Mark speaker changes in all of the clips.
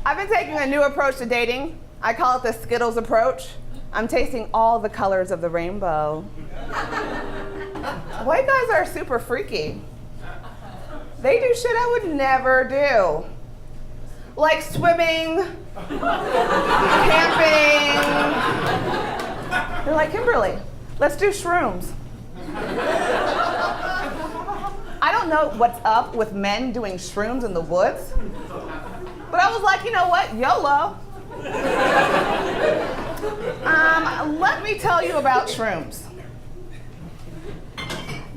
Speaker 1: I've been taking a new approach to dating. I call it the Skittles approach. I'm tasting all the colors of the rainbow. White guys are super freaky. They do shit I would never do. Like swimming, camping. They're like, Kimberly, let's do shrooms. I don't know what's up with men doing shrooms in the woods, but I was like, you know what, YOLO. Let me tell you about shrooms.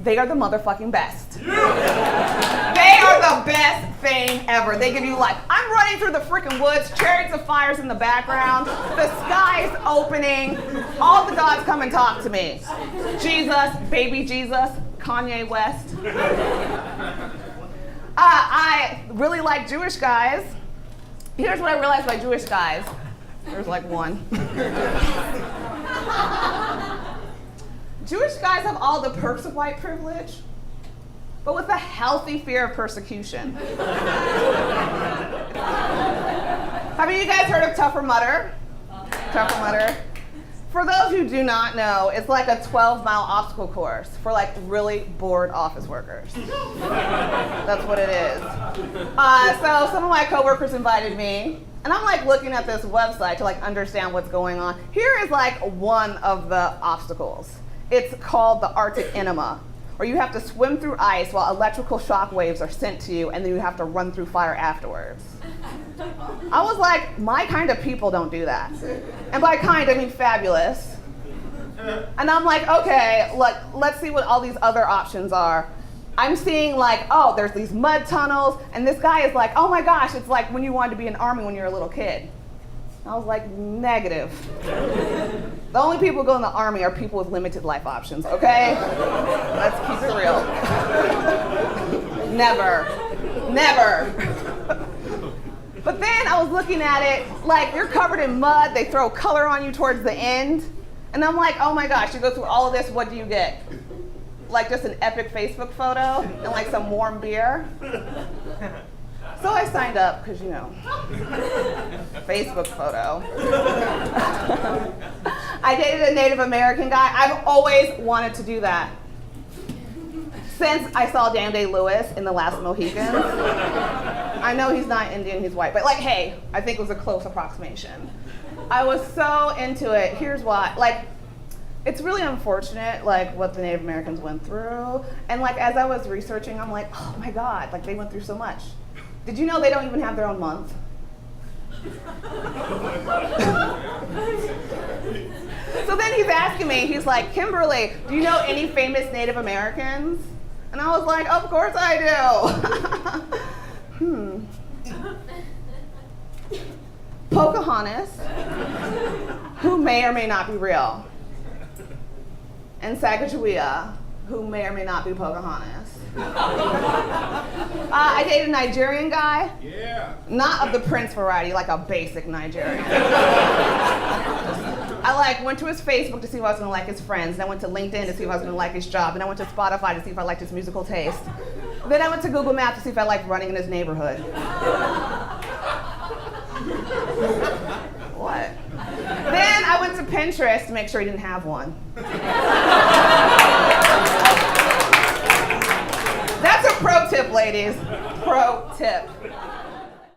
Speaker 1: They are the motherfucking best. They are the best thing ever. They give you life. I'm running through the freaking woods, chariots of fires in the background, the sky's opening, all the gods come and talk to me. Jesus, baby Jesus, Kanye West. I really like Jewish guys. Here's what I realized by Jewish guys. There's like one. Jewish guys have all the perks of white privilege, but with a healthy fear of persecution. Have you guys heard of Tougher Mudder? Tougher Mudder? For those who do not know, it's like a 12-mile obstacle course for like really bored office workers. That's what it is. So some of my coworkers invited me, and I'm like looking at this website to like understand what's going on. Here is like one of the obstacles. It's called the Arctic Enema, where you have to swim through ice while electrical shock waves are sent to you, and then you have to run through fire afterwards. I was like, my kind of people don't do that. And by kind, I mean fabulous. And I'm like, okay, look, let's see what all these other options are. I'm seeing like, oh, there's these mud tunnels, and this guy is like, oh my gosh, it's like when you wanted to be in the army when you were a little kid. I was like, negative. The only people who go in the army are people with limited life options, okay? Let's keep it real. Never. Never. But then I was looking at it, like you're covered in mud, they throw color on you towards the end, and I'm like, oh my gosh, you go through all of this, what do you get? Like just an epic Facebook photo and like some warm beer? So I signed up, because, you know, Facebook photo. I dated a Native American guy. I've always wanted to do that. Since I saw Daniel Day-Lewis in The Last Mohicans. I know he's not Indian, he's white, but like, hey, I think it was a close approximation. I was so into it. Here's why. Like, it's really unfortunate, like, what the Native Americans went through. And like, as I was researching, I'm like, oh my God, like they went through so much. Did you know they don't even have their own month? So then he's asking me, he's like, Kimberly, do you know any famous Native Americans? And I was like, of course I do. Pocahontas, who may or may not be real. And Sacagawea, who may or may not be Pocahontas. I dated a Nigerian guy. Yeah. Not of the Prince variety, like a basic Nigerian. I like went to his Facebook to see if I was gonna like his friends, and I went to LinkedIn to see if I was gonna like his job, and I went to Spotify to see if I liked his musical taste. Then I went to Google Maps to see if I liked running in his neighborhood. What? Then I went to Pinterest to make sure he didn't have one. That's a pro tip, ladies. Pro tip.